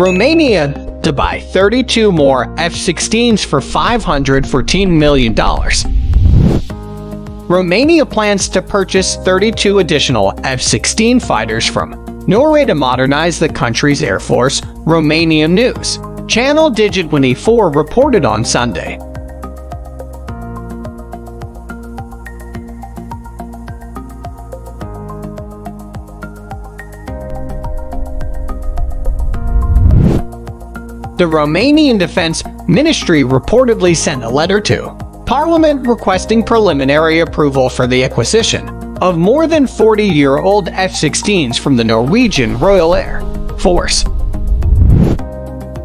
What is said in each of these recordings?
Romania to buy 32 more F-16s for $514 million. Romania plans to purchase 32 additional F-16 fighters from Norway to modernize the country's air force, Romanian news channel Digi24 reported on Sunday. The Romanian Defense Ministry reportedly sent a letter to Parliament requesting preliminary approval for the acquisition of more than 40-year-old F-16s from the Norwegian Royal Air Force.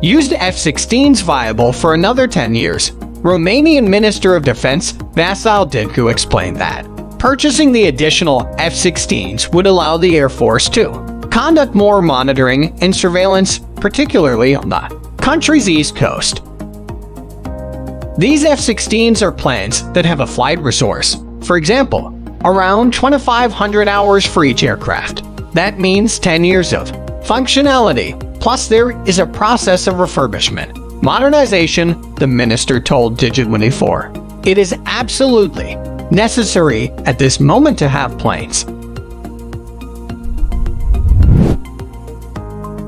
Used F-16s viable for another 10 years, Romanian Minister of Defense Vasil Dinku explained that purchasing the additional F-16s would allow the Air Force to conduct more monitoring and surveillance, particularly on the country's east coast. These F-16s are planes that have a flight resource, for example, around 2,500 hours for each aircraft. That means 10 years of functionality, plus there is a process of refurbishment, modernization, the minister told Digi24. It is absolutely necessary at this moment to have planes.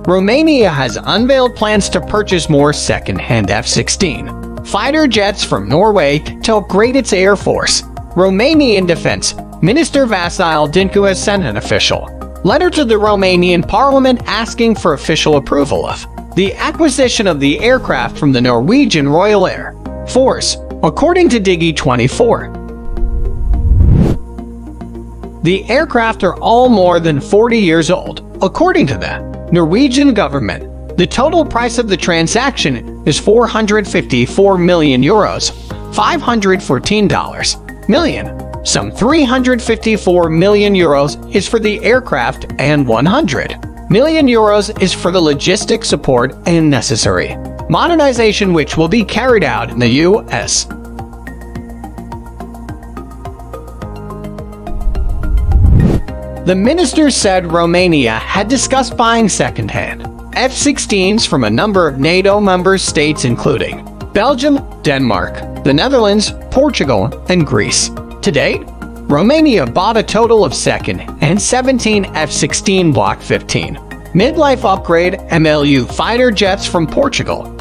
Romania has unveiled plans to purchase more second-hand F-16 fighter jets from Norway to upgrade its air force. Romanian Defense Minister Vasil Dinku has sent an official letter to the Romanian Parliament asking for official approval of the acquisition of the aircraft from the Norwegian Royal Air Force, according to Digi24. The aircraft are all more than 40 years old, according to the Norwegian government. The total price of the transaction is €454 million, $514 million. Some €354 million is for the aircraft and €100 million is for the logistic support and necessary modernization which will be carried out in the U.S. The minister said Romania had discussed buying second-hand F-16s from a number of NATO member states including Belgium, Denmark, the Netherlands, Portugal, and Greece. To date, Romania bought a total of second-hand 17 F-16 Block 15 midlife upgrade MLU fighter jets from Portugal,